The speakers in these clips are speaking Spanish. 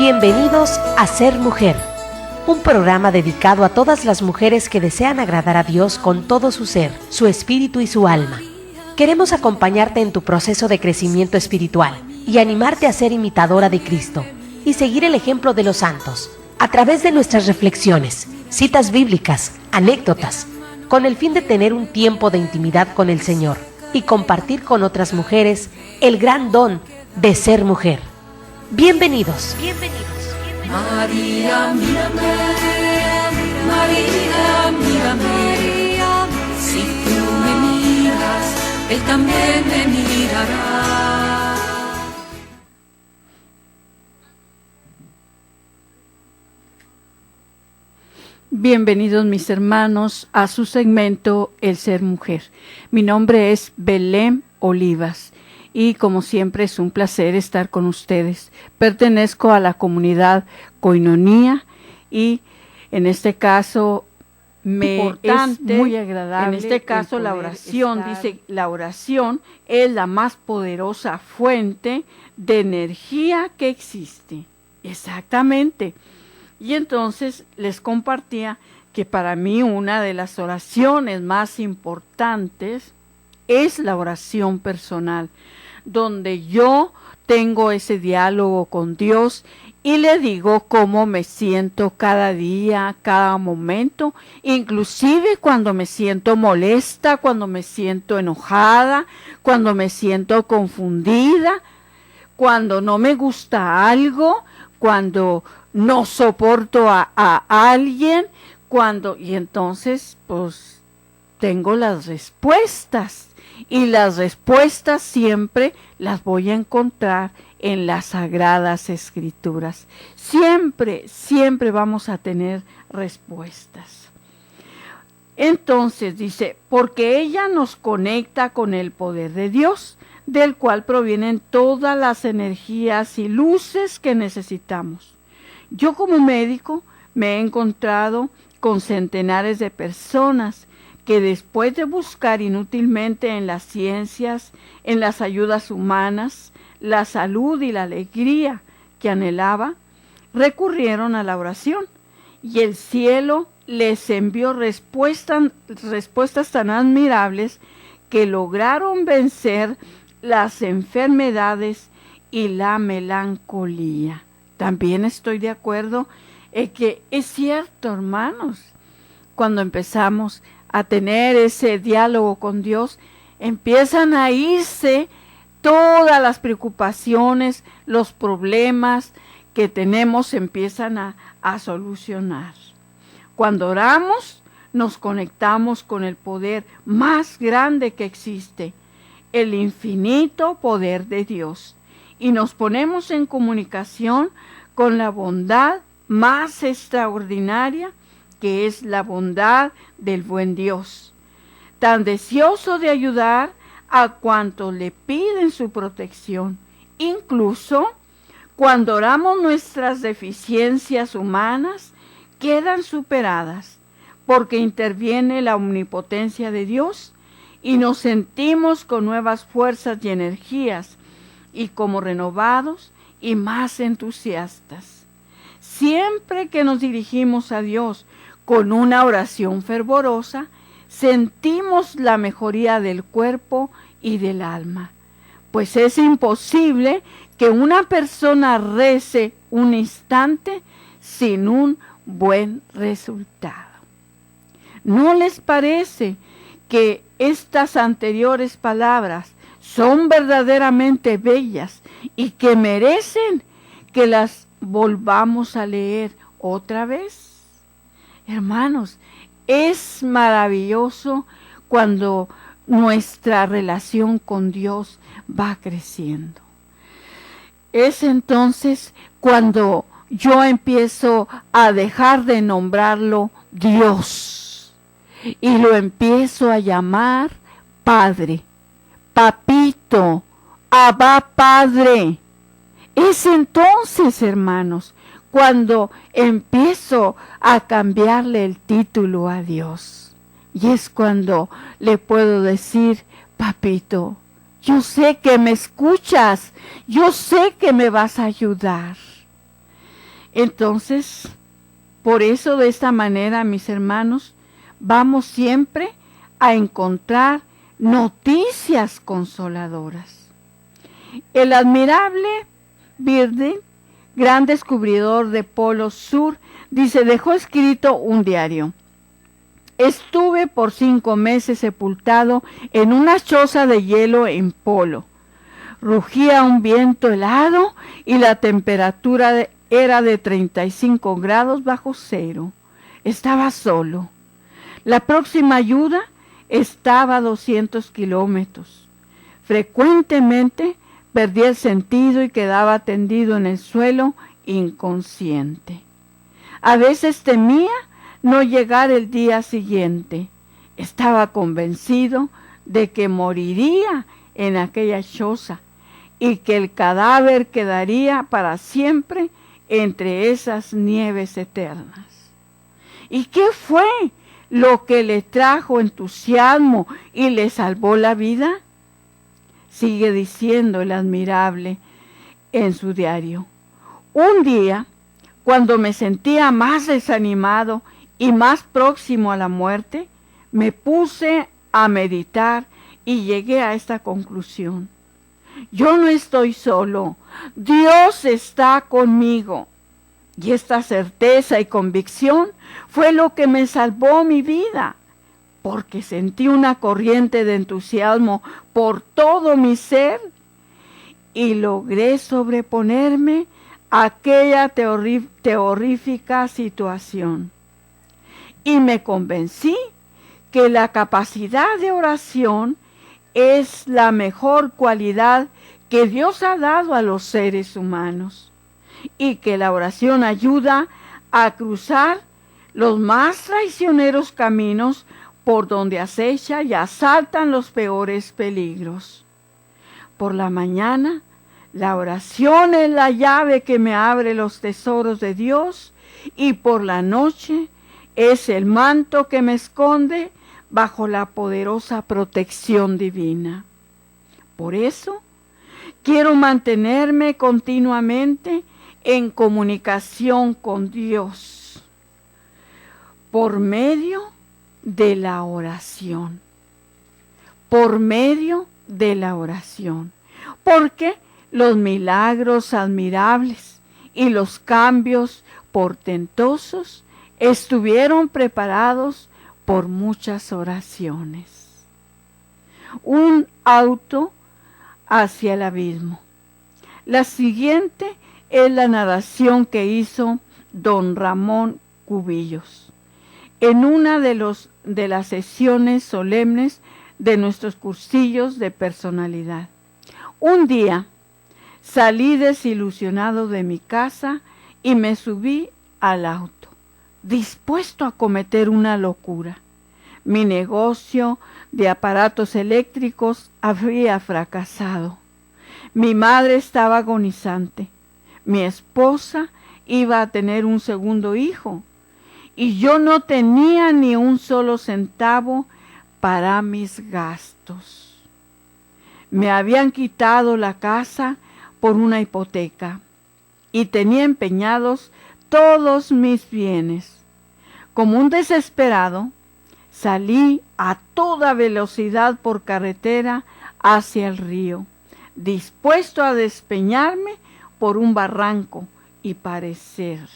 Bienvenidos a Ser Mujer, un programa dedicado a todas las mujeres que desean agradar a Dios con todo su ser, su espíritu y su alma. Queremos acompañarte en tu proceso de crecimiento espiritual y animarte a ser imitadora de Cristo y seguir el ejemplo de los santos a través de nuestras reflexiones, citas bíblicas, anécdotas, con el fin de tener un tiempo de intimidad con el Señor y compartir con otras mujeres el gran don de ser mujer. Bienvenidos. María, mírame, María, mírame, si tú me miras, Él también me mirará. Bienvenidos mis hermanos a su segmento El Ser Mujer. Mi nombre es Belén Olivas y como siempre es un placer estar con ustedes. Pertenezco a la comunidad Koinonía y en este caso es muy agradable. En este caso la oración, dice, la oración es la más poderosa fuente de energía que existe. Exactamente. Y entonces les compartía que para mí una de las oraciones más importantes es la oración personal, donde yo tengo ese diálogo con Dios y le digo cómo me siento cada día, cada momento, inclusive cuando me siento molesta, cuando me siento enojada, cuando me siento confundida, cuando no me gusta algo, cuando no soporto a alguien, y entonces pues tengo las respuestas, y las respuestas siempre las voy a encontrar en las Sagradas Escrituras. Siempre vamos a tener respuestas. Entonces dice, porque ella nos conecta con el poder de Dios, del cual provienen todas las energías y luces que necesitamos. Yo como médico me he encontrado con centenares de personas que después de buscar inútilmente en las ciencias, en las ayudas humanas, la salud y la alegría que anhelaba, recurrieron a la oración y el cielo les envió respuestas tan admirables que lograron vencer las enfermedades y la melancolía. También estoy de acuerdo en que es cierto, hermanos, cuando empezamos a tener ese diálogo con Dios, empiezan a irse todas las preocupaciones, los problemas que tenemos empiezan a solucionar. Cuando oramos, nos conectamos con el poder más grande que existe, el infinito poder de Dios. Y nos ponemos en comunicación con la bondad más extraordinaria, que es la bondad del buen Dios, tan deseoso de ayudar a cuantos le piden su protección. Incluso cuando oramos, nuestras deficiencias humanas quedan superadas, porque interviene la omnipotencia de Dios y nos sentimos con nuevas fuerzas y energías, y como renovados y más entusiastas. Siempre que nos dirigimos a Dios con una oración fervorosa, sentimos la mejoría del cuerpo y del alma, pues es imposible que una persona rece un instante sin un buen resultado. ¿No les parece que estas anteriores palabras son verdaderamente bellas y que merecen que las volvamos a leer otra vez? Hermanos, es maravilloso cuando nuestra relación con Dios va creciendo. Es entonces cuando yo empiezo a dejar de nombrarlo Dios y lo empiezo a llamar Padre, Papito, Abba Padre. Es entonces, hermanos, cuando empiezo a cambiarle el título a Dios. Y es cuando le puedo decir, Papito, yo sé que me escuchas, yo sé que me vas a ayudar. Entonces, por eso de esta manera, mis hermanos, vamos siempre a encontrar noticias consoladoras. El admirable Byrne, gran descubridor de Polo Sur, dice, dejó escrito un diario. Estuve por 5 meses sepultado en una choza de hielo en Polo. Rugía un viento helado y la temperatura era de 35 grados bajo cero. Estaba solo. La próxima ayuda estaba a 200 kilómetros. Frecuentemente perdí el sentido y quedaba tendido en el suelo inconsciente. A veces temía no llegar el día siguiente. Estaba convencido de que moriría en aquella choza y que el cadáver quedaría para siempre entre esas nieves eternas. ¿Y qué fue lo que le trajo entusiasmo y le salvó la vida? Sigue diciendo el admirable en su diario. Un día, cuando me sentía más desanimado y más próximo a la muerte, me puse a meditar y llegué a esta conclusión. Yo no estoy solo, Dios está conmigo. Y esta certeza y convicción fue lo que me salvó mi vida, porque sentí una corriente de entusiasmo por todo mi ser y logré sobreponerme a aquella terrorífica situación. Y me convencí que la capacidad de oración es la mejor cualidad que Dios ha dado a los seres humanos y que la oración ayuda a cruzar los más traicioneros caminos por donde acecha y asaltan los peores peligros. Por la mañana, la oración es la llave que me abre los tesoros de Dios y por la noche es el manto que me esconde bajo la poderosa protección divina. Por eso, quiero mantenerme continuamente en comunicación con Dios por medio de la oración. Por medio de la oración. Porque los milagros admirables y los cambios portentosos estuvieron preparados por muchas oraciones. Un auto hacia el abismo. La siguiente es la narración que hizo don Ramón Cubillos en una de las sesiones solemnes de nuestros cursillos de personalidad. Un día salí desilusionado de mi casa y me subí al auto, dispuesto a cometer una locura. Mi negocio de aparatos eléctricos había fracasado. Mi madre estaba agonizante. Mi esposa iba a tener un segundo hijo y yo no tenía ni un solo centavo para mis gastos. Me habían quitado la casa por una hipoteca y tenía empeñados todos mis bienes. Como un desesperado, salí a toda velocidad por carretera hacia el río, dispuesto a despeñarme por un barranco y perecer.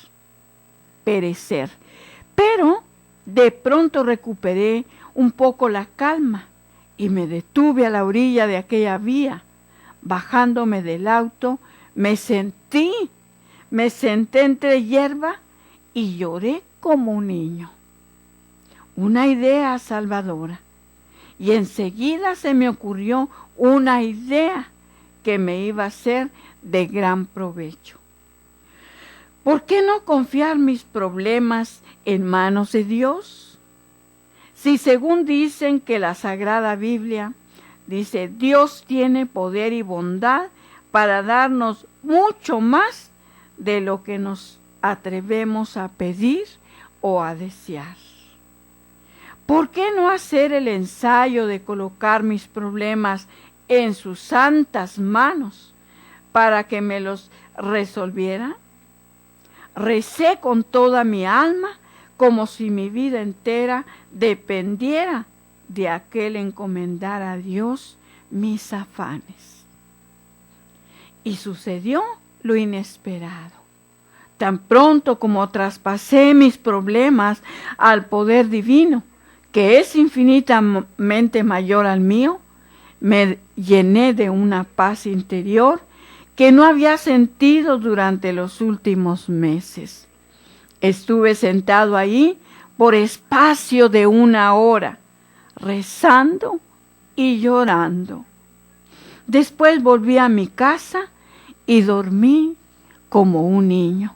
Pero de pronto recuperé un poco la calma y me detuve a la orilla de aquella vía. Bajándome del auto, me senté entre hierba y lloré como un niño. Una idea salvadora. Y enseguida se me ocurrió una idea que me iba a ser de gran provecho. ¿Por qué no confiar mis problemas en manos de Dios? Si según dicen que la Sagrada Biblia dice, Dios tiene poder y bondad para darnos mucho más de lo que nos atrevemos a pedir o a desear. ¿Por qué no hacer el ensayo de colocar mis problemas en sus santas manos para que me los resolviera? Recé con toda mi alma, como si mi vida entera dependiera de aquel encomendar a Dios mis afanes. Y sucedió lo inesperado. Tan pronto como traspasé mis problemas al poder divino, que es infinitamente mayor al mío, me llené de una paz interior que no había sentido durante los últimos meses. Estuve sentado ahí por espacio de 1 hora, rezando y llorando. Después volví a mi casa y dormí como un niño.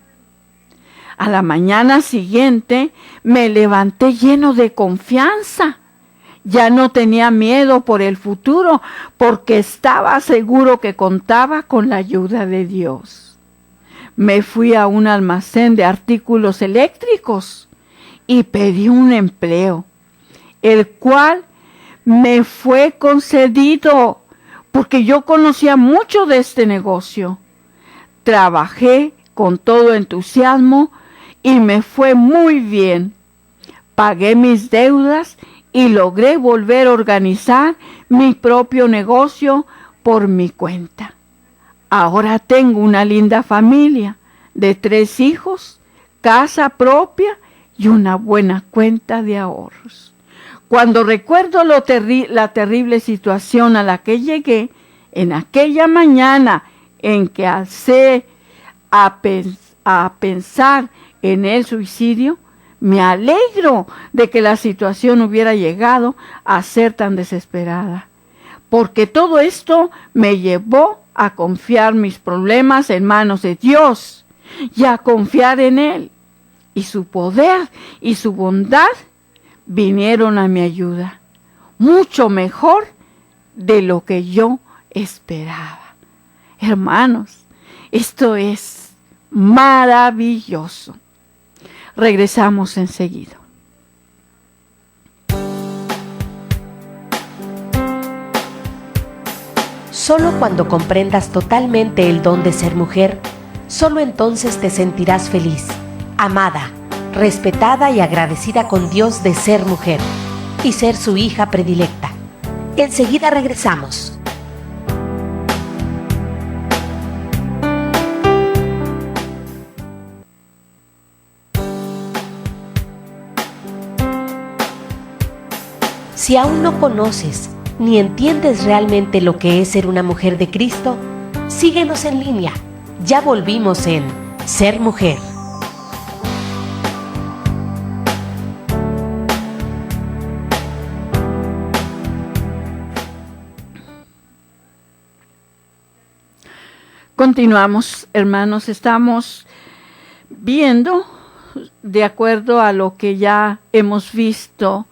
A la mañana siguiente me levanté lleno de confianza. Ya no tenía miedo por el futuro porque estaba seguro que contaba con la ayuda de Dios. Me fui a un almacén de artículos eléctricos y pedí un empleo, el cual me fue concedido porque yo conocía mucho de este negocio. Trabajé con todo entusiasmo y me fue muy bien. Pagué mis deudas y logré volver a organizar mi propio negocio por mi cuenta. Ahora tengo una linda familia de 3 hijos, casa propia y una buena cuenta de ahorros. Cuando recuerdo la terrible situación a la que llegué en aquella mañana en que alcé a pensar en el suicidio, me alegro de que la situación hubiera llegado a ser tan desesperada, porque todo esto me llevó a confiar mis problemas en manos de Dios y a confiar en Él. Y su poder y su bondad vinieron a mi ayuda, mucho mejor de lo que yo esperaba. Hermanos, esto es maravilloso. Regresamos enseguida. Solo cuando comprendas totalmente el don de ser mujer, solo entonces te sentirás feliz, amada, respetada y agradecida con Dios de ser mujer y ser su hija predilecta. Enseguida regresamos. Si aún no conoces ni entiendes realmente lo que es ser una mujer de Cristo, síguenos en línea. Ya volvimos en Ser Mujer. Continuamos, hermanos, estamos viendo, de acuerdo a lo que ya hemos visto,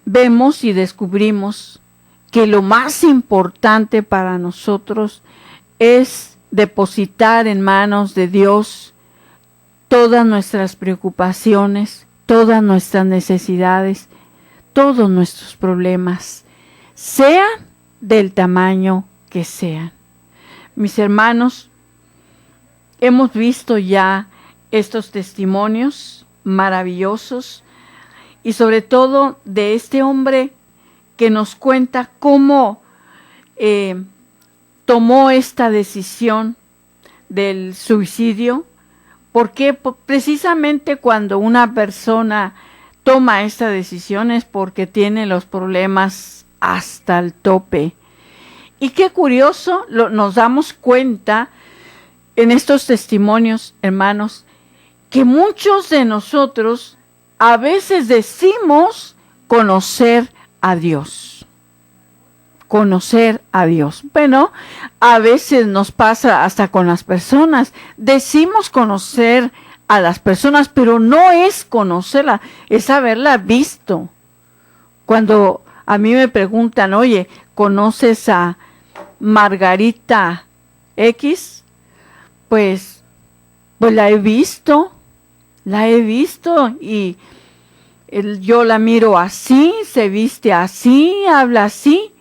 vemos y descubrimos que lo más importante para nosotros es depositar en manos de Dios todas nuestras preocupaciones, todas nuestras necesidades, todos nuestros problemas, sean del tamaño que sean. Mis hermanos, hemos visto ya estos testimonios maravillosos y sobre todo de este hombre que nos cuenta cómo tomó esta decisión del suicidio, porque precisamente cuando una persona toma esta decisión es porque tiene los problemas hasta el tope. Y qué curioso, nos damos cuenta en estos testimonios, hermanos, que muchos de nosotros a veces decimos conocer a Dios. Conocer a Dios. Bueno, a veces nos pasa hasta con las personas. Decimos conocer a las personas, pero no es conocerla, es haberla visto. Cuando a mí me preguntan, oye, ¿conoces a Margarita X? Pues la he visto y yo la miro así, se viste así, habla así,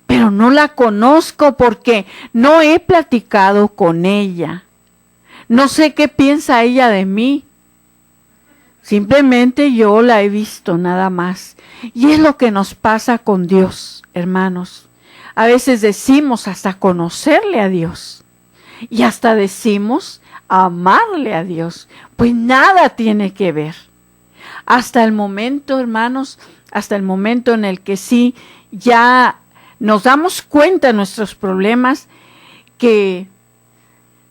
pero no la conozco porque no he platicado con ella. No sé qué piensa ella de mí. Simplemente yo la he visto, nada más. Y es lo que nos pasa con Dios, hermanos. A veces decimos hasta conocerle a Dios. Y hasta decimos amarle a Dios. Pues nada tiene que ver. Hasta el momento, hermanos, hasta el momento en el que sí ya nos damos cuenta de nuestros problemas, que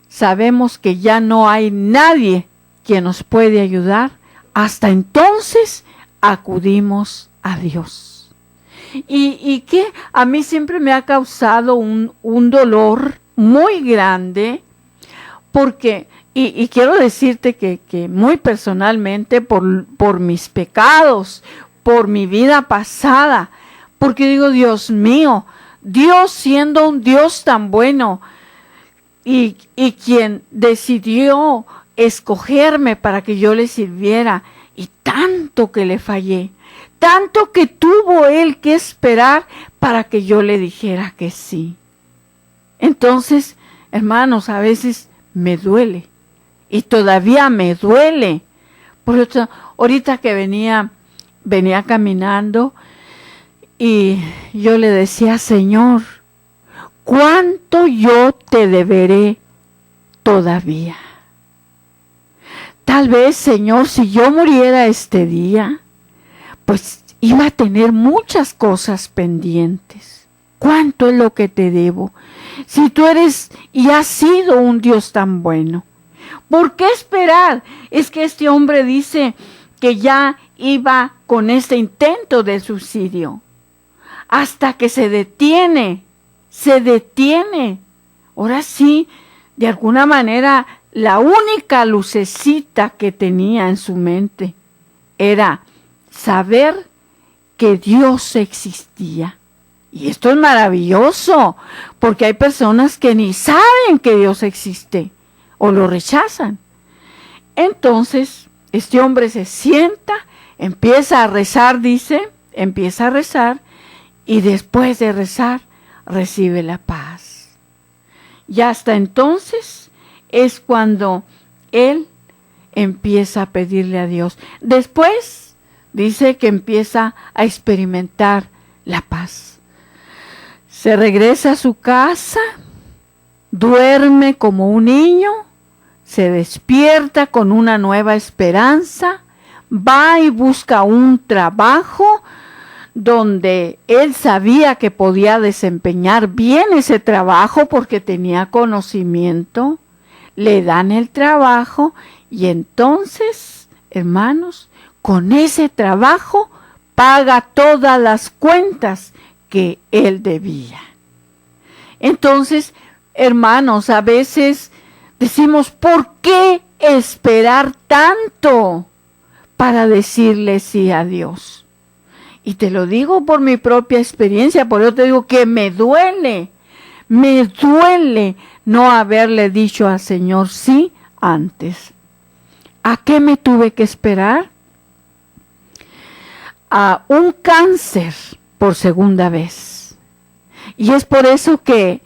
sabemos que ya no hay nadie que nos puede ayudar, hasta entonces acudimos a Dios. Y que a mí siempre me ha causado un dolor muy grande, porque, y quiero decirte que muy personalmente, por mis pecados, por mi vida pasada, porque digo, Dios mío, Dios siendo un Dios tan bueno, y quien decidió escogerme para que yo le sirviera, y tanto que le fallé, tanto que tuvo él que esperar para que yo le dijera que sí. Entonces, hermanos, a veces me duele, y todavía me duele. Por eso, ahorita que venía caminando, y yo le decía, Señor, ¿cuánto yo te deberé todavía? Tal vez, Señor, si yo muriera este día, pues iba a tener muchas cosas pendientes. ¿Cuánto es lo que te debo? Si tú eres y has sido un Dios tan bueno, ¿por qué esperar? Es que este hombre dice que ya iba con este intento de suicidio, hasta que se detiene. Ahora sí, de alguna manera, la única lucecita que tenía en su mente era saber que Dios existía. Y esto es maravilloso, porque hay personas que ni saben que Dios existe o lo rechazan. Entonces, este hombre se sienta, empieza a rezar, y después de rezar, recibe la paz. Y hasta entonces es cuando él empieza a pedirle a Dios. Después dice que empieza a experimentar la paz. Se regresa a su casa, duerme como un niño, se despierta con una nueva esperanza, va y busca un trabajo donde él sabía que podía desempeñar bien ese trabajo porque tenía conocimiento. Le dan el trabajo y entonces, hermanos, con ese trabajo paga todas las cuentas que él debía. Entonces, hermanos, a veces decimos, ¿por qué esperar tanto para decirle sí a Dios? Y te lo digo por mi propia experiencia, por eso te digo que me duele no haberle dicho al Señor sí antes. ¿A qué me tuve que esperar? A un cáncer por segunda vez. Y es por eso que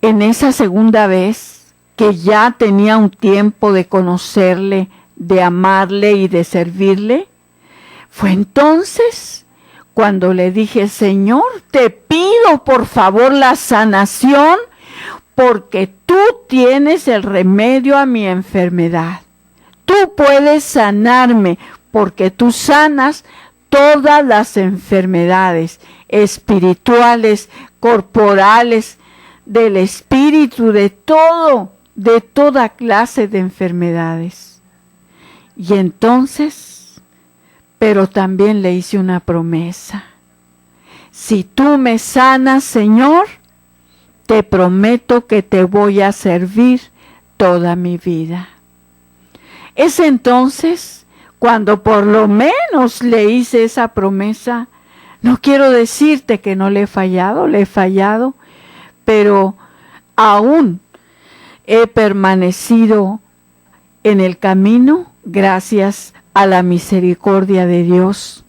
en esa segunda vez, que ya tenía un tiempo de conocerle, de amarle y de servirle, fue entonces cuando le dije, Señor, te pido por favor la sanación, porque tú tienes el remedio a mi enfermedad. Tú puedes sanarme, porque tú sanas todas las enfermedades espirituales, corporales, del espíritu, de toda clase de enfermedades. Y entonces, pero también le hice una promesa. Si tú me sanas, Señor, te prometo que te voy a servir toda mi vida. Es entonces cuando por lo menos le hice esa promesa. No quiero decirte que no le he fallado, pero aún he permanecido en el camino gracias a la misericordia de Dios.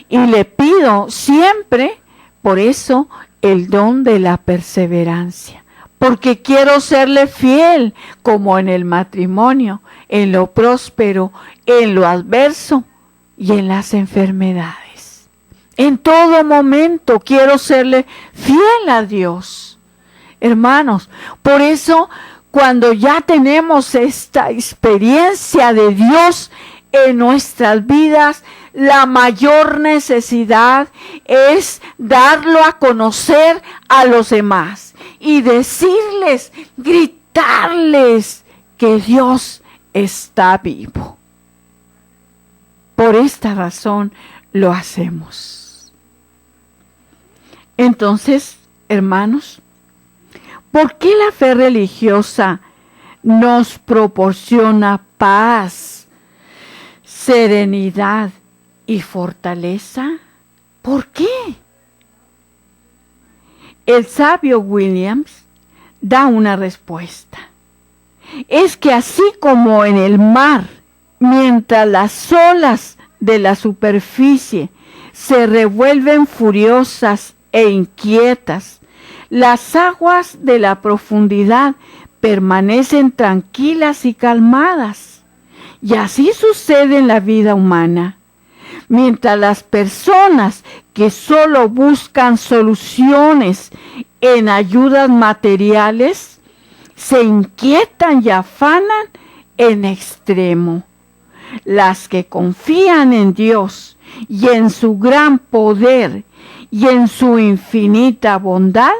Y le pido siempre, por eso, el don de la perseverancia, porque quiero serle fiel, como en el matrimonio, en lo próspero, en lo adverso y en las enfermedades. En todo momento quiero serle fiel a Dios. Hermanos, por eso cuando ya tenemos esta experiencia de Dios en nuestras vidas, la mayor necesidad es darlo a conocer a los demás y decirles, gritarles que Dios está vivo. Por esta razón lo hacemos. Entonces, hermanos, ¿por qué la fe religiosa nos proporciona paz, serenidad y fortaleza? ¿Por qué? El sabio Williams da una respuesta. Es que así como en el mar, mientras las olas de la superficie se revuelven furiosas e inquietas, las aguas de la profundidad permanecen tranquilas y calmadas. Y así sucede en la vida humana. Mientras las personas que solo buscan soluciones en ayudas materiales se inquietan y afanan en extremo, las que confían en Dios y en su gran poder y en su infinita bondad,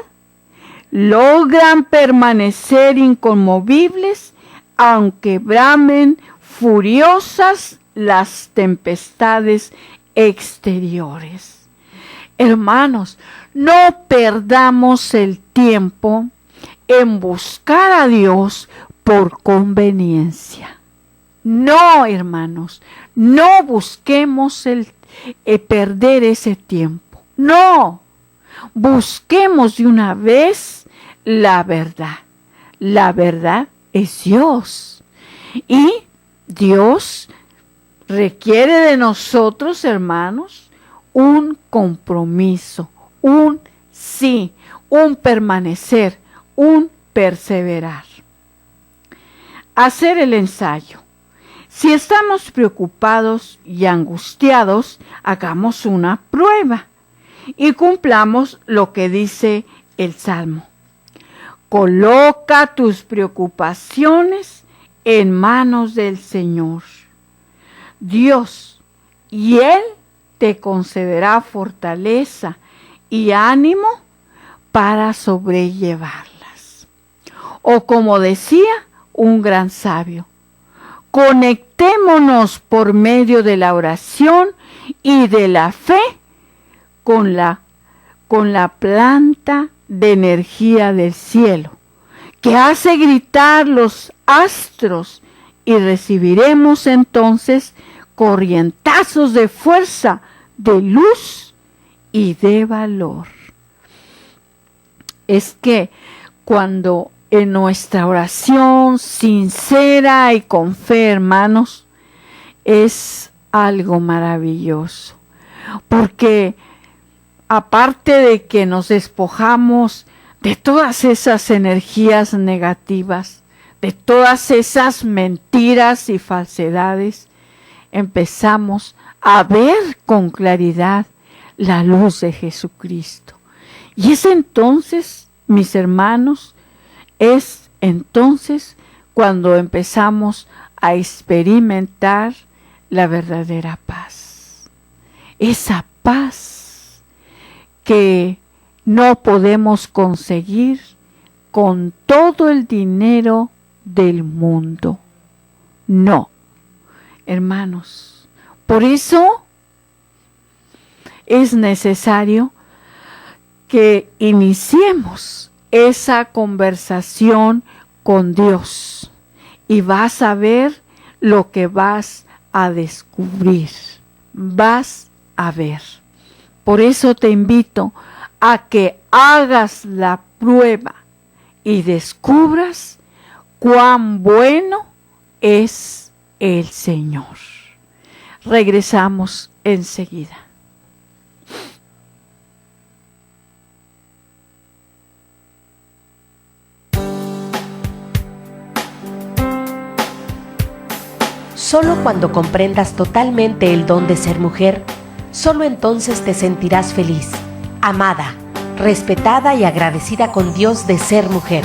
logran permanecer inconmovibles aunque bramen furiosas las tempestades exteriores. Hermanos, no perdamos el tiempo en buscar a Dios por conveniencia. No, hermanos, no busquemos perder ese tiempo. No, busquemos de una vez la verdad. La verdad es Dios. Y Dios requiere de nosotros, hermanos, un compromiso, un sí, un permanecer, un perseverar. Hacer el ensayo. Si estamos preocupados y angustiados, hagamos una prueba y cumplamos lo que dice el Salmo. Coloca tus preocupaciones en manos del Señor, Dios, y Él te concederá fortaleza y ánimo para sobrellevarlas. O como decía un gran sabio, conectémonos por medio de la oración y de la fe con la planta de energía del cielo, que hace gritar los astros, y recibiremos entonces corrientazos de fuerza, de luz y de valor. Es que cuando en nuestra oración sincera y con fe, hermanos, es algo maravilloso, porque aparte de que nos despojamos de todas esas energías negativas, de todas esas mentiras y falsedades, empezamos a ver con claridad la luz de Jesucristo. Y es entonces, mis hermanos, es entonces cuando empezamos a experimentar la verdadera paz. Esa paz que no podemos conseguir con todo el dinero del mundo. No, hermanos, por eso es necesario que iniciemos esa conversación con Dios y vas a ver lo que vas a descubrir. Vas a ver. Por eso te invito a que hagas la prueba y descubras cuán bueno es el Señor. Regresamos enseguida. Solo cuando comprendas totalmente el don de ser mujer, solo entonces te sentirás feliz, amada, respetada y agradecida con Dios de ser mujer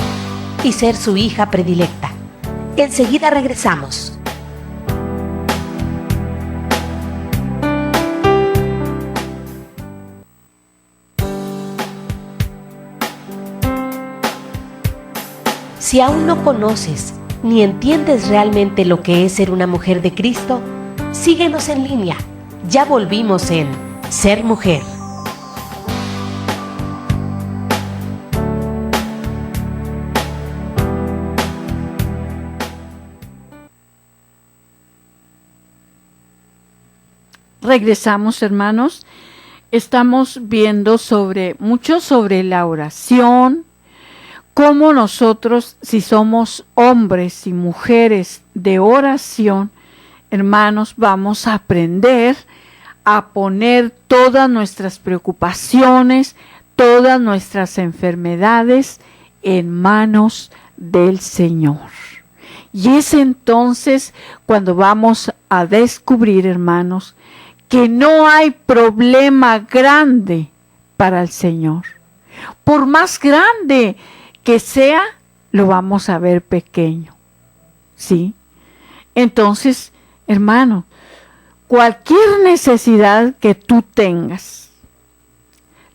y ser su hija predilecta. Enseguida regresamos. Si aún no conoces ni entiendes realmente lo que es ser una mujer de Cristo, síguenos en línea. Ya volvimos en Ser Mujer. Regresamos, hermanos. Estamos viendo mucho sobre la oración, cómo nosotros, si somos hombres y mujeres de oración, hermanos, vamos a aprender a poner todas nuestras preocupaciones, todas nuestras enfermedades en manos del Señor. Y es entonces cuando vamos a descubrir, hermanos, que no hay problema grande para el Señor. Por más grande que sea, lo vamos a ver pequeño. ¿Sí? Entonces, hermano, cualquier necesidad que tú tengas,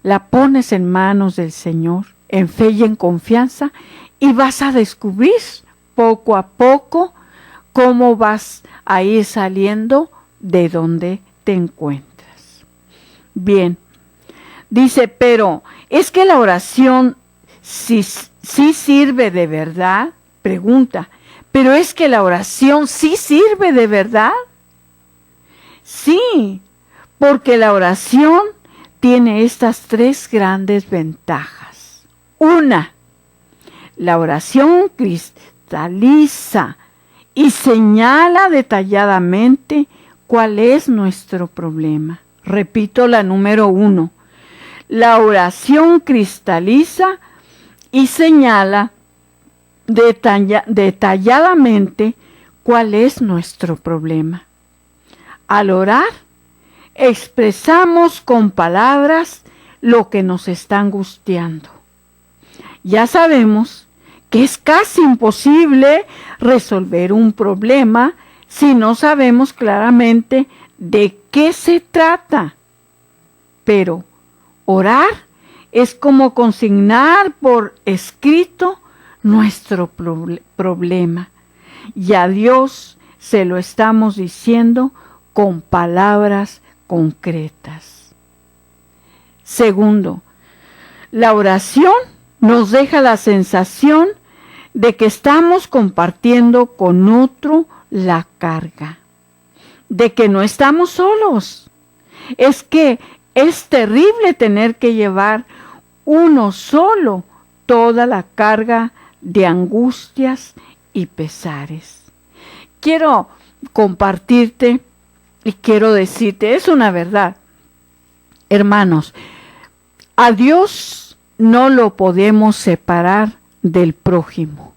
la pones en manos del Señor, en fe y en confianza, y vas a descubrir poco a poco cómo vas a ir saliendo de donde te encuentras. Bien, dice, pero es que la oración sí sirve de verdad. Pregunta, ¿pero es que la oración sí sirve de verdad? Sí, porque la oración tiene estas tres grandes ventajas. Una, la oración cristaliza y señala detalladamente cuál es nuestro problema. Repito la número 1. La oración cristaliza y señala detalladamente cuál es nuestro problema. Al orar, expresamos con palabras lo que nos está angustiando. Ya sabemos que es casi imposible resolver un problema si no sabemos claramente de qué se trata. Pero orar es como consignar por escrito nuestro problema. Y a Dios se lo estamos diciendo con palabras concretas. Segundo, la oración nos deja la sensación de que estamos compartiendo con otro la carga, de que no estamos solos. Es que es terrible tener que llevar uno solo toda la carga de angustias y pesares. Quiero compartirte y quiero decirte, es una verdad. Hermanos, a Dios no lo podemos separar del prójimo,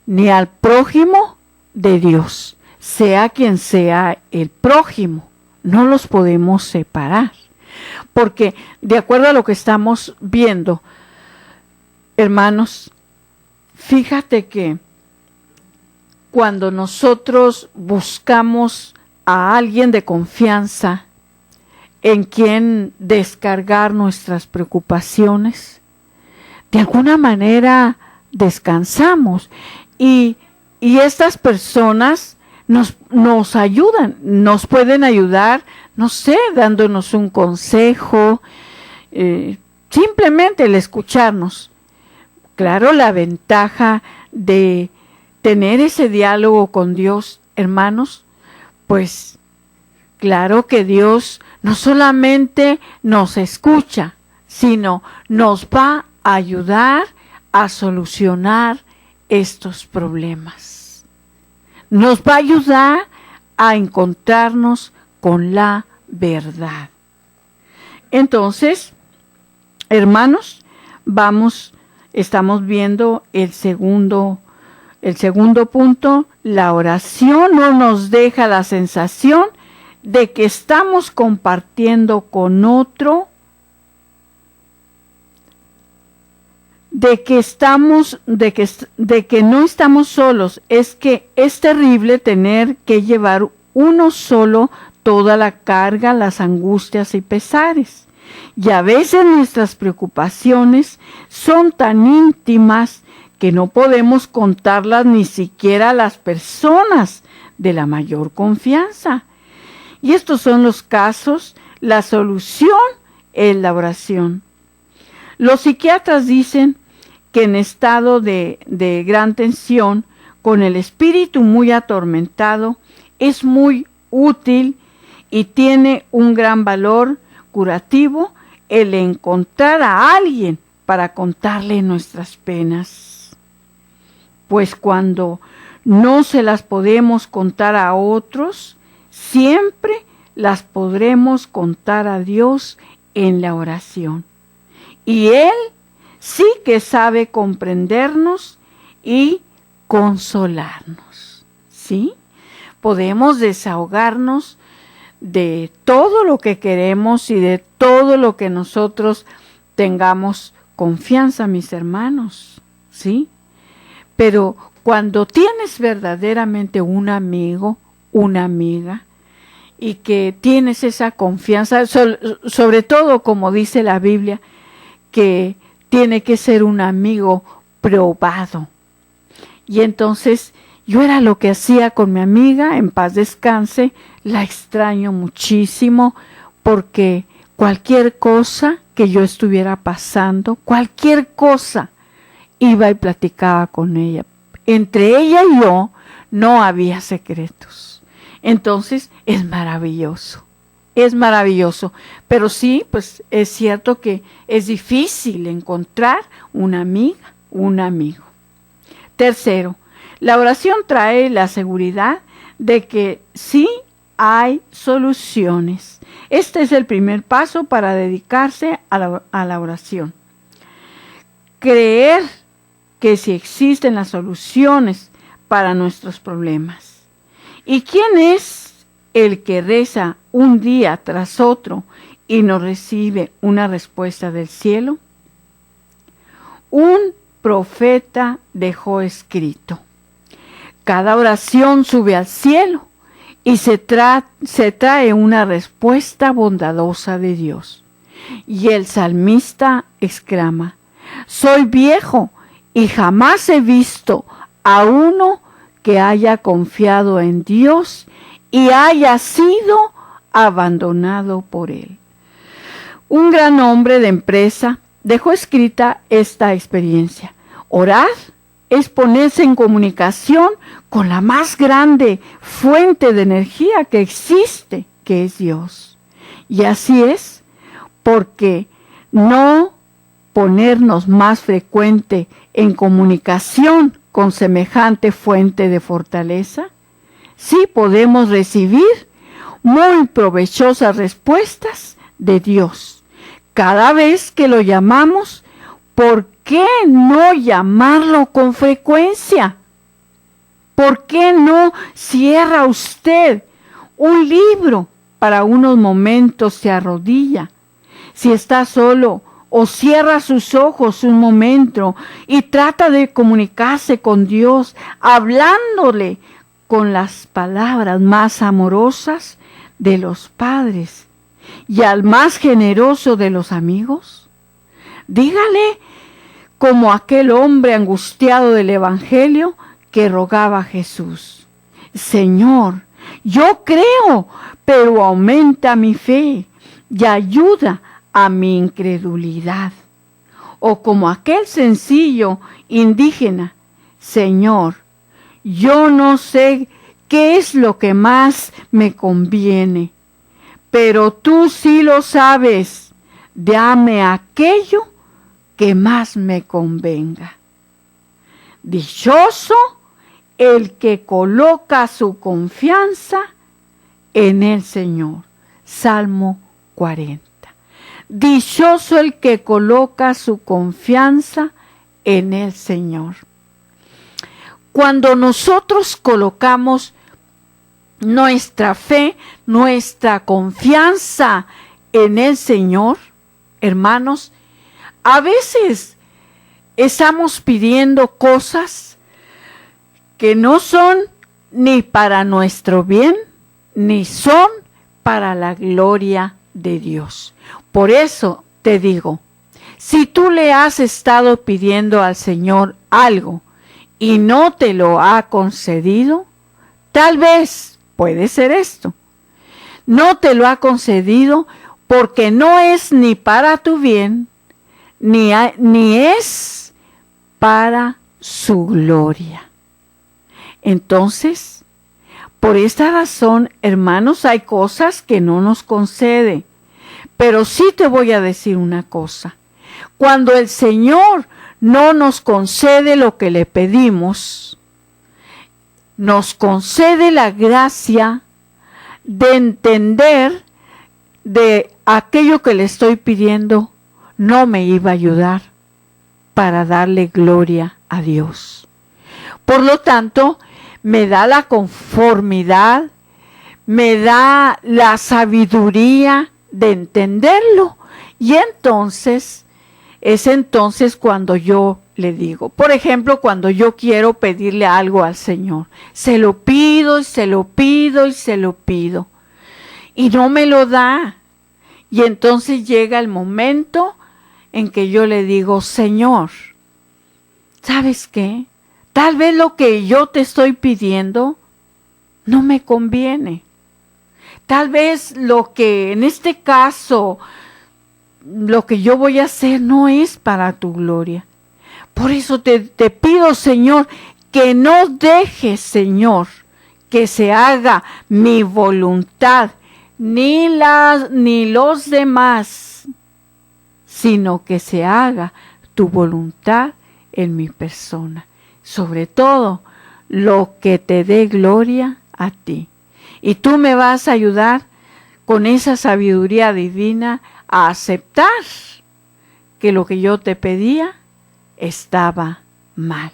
ni al prójimo de Dios. Sea quien sea el prójimo, no los podemos separar. Porque de acuerdo a lo que estamos viendo, hermanos, fíjate que cuando nosotros buscamos a alguien de confianza en quien descargar nuestras preocupaciones, de alguna manera descansamos y estas personas nos ayudan, nos pueden ayudar, no sé, dándonos un consejo, simplemente el escucharnos. Claro, la ventaja de tener ese diálogo con Dios, hermanos, pues claro que Dios no solamente nos escucha, sino nos va a ayudar a solucionar estos problemas. Nos va a ayudar a encontrarnos con la verdad. Entonces, hermanos, estamos viendo el segundo El segundo punto, la oración no nos deja la sensación de que estamos compartiendo con otro, de que no estamos solos. Es que es terrible tener que llevar uno solo toda la carga, las angustias y pesares. Y a veces nuestras preocupaciones son tan íntimas que no podemos contarlas ni siquiera a las personas de la mayor confianza. Y estos son los casos. La solución es la oración. Los psiquiatras dicen que en estado de gran tensión, con el espíritu muy atormentado, es muy útil y tiene un gran valor curativo el encontrar a alguien para contarle nuestras penas. Pues cuando no se las podemos contar a otros, siempre las podremos contar a Dios en la oración. Y Él sí que sabe comprendernos y consolarnos. ¿Sí? Podemos desahogarnos de todo lo que queremos y de todo lo que nosotros tengamos confianza, mis hermanos. ¿Sí? Pero cuando tienes verdaderamente un amigo, una amiga, y que tienes esa confianza, sobre todo como dice la Biblia, que tiene que ser un amigo probado. Y entonces yo era lo que hacía con mi amiga, en paz descanse, la extraño muchísimo, porque cualquier cosa que yo estuviera pasando, cualquier cosa, iba y platicaba con ella. Entre ella y yo no había secretos. Entonces es maravilloso. Es maravilloso. Pero sí, pues es cierto que es difícil encontrar una amiga, un amigo. Tercero, la oración trae la seguridad de que sí hay soluciones. Este es el primer paso para dedicarse a la oración. Creer que sí existen las soluciones para nuestros problemas. ¿Y quién es el que reza un día tras otro y no recibe una respuesta del cielo? Un profeta dejó escrito: cada oración sube al cielo y se trae una respuesta bondadosa de Dios. Y el salmista exclama: soy viejo y jamás he visto a uno que haya confiado en Dios y haya sido abandonado por Él. Un gran hombre de empresa dejó escrita esta experiencia: orar es ponerse en comunicación con la más grande fuente de energía que existe, que es Dios. Y así es, porque no ponernos más frecuente en comunicación con semejante fuente de fortaleza, sí podemos recibir muy provechosas respuestas de Dios. Cada vez que lo llamamos, ¿por qué no llamarlo con frecuencia? ¿Por qué no cierra usted un libro para unos momentos, se arrodilla? Si está solo, o cierra sus ojos un momento y trata de comunicarse con Dios, hablándole con las palabras más amorosas de los padres y al más generoso de los amigos. Dígale como aquel hombre angustiado del Evangelio que rogaba a Jesús: Señor, yo creo, pero aumenta mi fe y ayuda a mi incredulidad. O como aquel sencillo indígena: Señor, yo no sé qué es lo que más me conviene, pero tú sí lo sabes, dame aquello que más me convenga. Dichoso el que coloca su confianza en el Señor. Salmo 40. Dichoso el que coloca su confianza en el Señor. cuando nosotros colocamos nuestra fe, nuestra confianza en el Señor, hermanos, a veces estamos pidiendo cosas que no son ni para nuestro bien, ni son para la gloria de Dios. Por eso te digo, si tú le has estado pidiendo al Señor algo y no te lo ha concedido, tal vez puede ser esto. No te lo ha concedido porque no es ni para tu bien, ni es para su gloria. Entonces, por esta razón, hermanos, hay cosas que no nos concede. Pero sí te voy a decir una cosa. Cuando el Señor no nos concede lo que le pedimos, nos concede la gracia de entender de aquello que le estoy pidiendo no me iba a ayudar para darle gloria a Dios. Por lo tanto, me da la conformidad, me da la sabiduría de entenderlo. Y entonces, es entonces cuando yo le digo, por ejemplo, cuando yo quiero pedirle algo al Señor, se lo pido y se lo pido y se lo pido, y no me lo da. Y entonces llega el momento en que yo le digo, Señor, ¿sabes qué? Tal vez lo que yo te estoy pidiendo no me conviene. Tal vez lo que en este caso, lo que yo voy a hacer no es para tu gloria. Por eso te pido, Señor, que no dejes, Señor, que se haga mi voluntad, ni los demás, sino que se haga tu voluntad en mi persona. Sobre todo, lo que te dé gloria a ti. Y tú me vas a ayudar con esa sabiduría divina a aceptar que lo que yo te pedía estaba mal.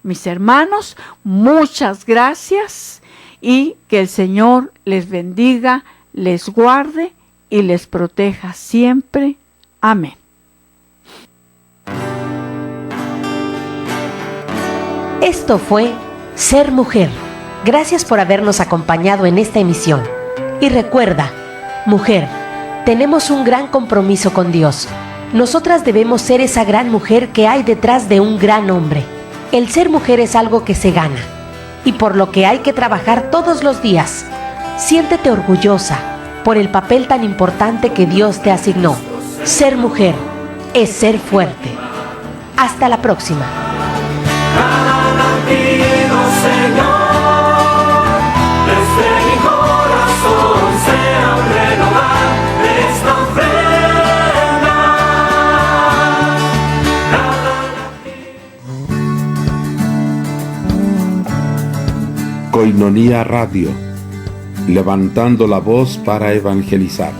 Mis hermanos, muchas gracias y que el Señor les bendiga, les guarde y les proteja siempre. Amén. Esto fue Ser Mujer. Gracias por habernos acompañado en esta emisión. Y recuerda, mujer, tenemos un gran compromiso con Dios. Nosotras debemos ser esa gran mujer que hay detrás de un gran hombre. El ser mujer es algo que se gana y por lo que hay que trabajar todos los días. Siéntete orgullosa por el papel tan importante que Dios te asignó. Ser mujer es ser fuerte. Hasta la próxima. Cada latido, Señor, desde mi corazón sea un renovar esta ofrenda. Koinonia Radio, levantando la voz para evangelizar.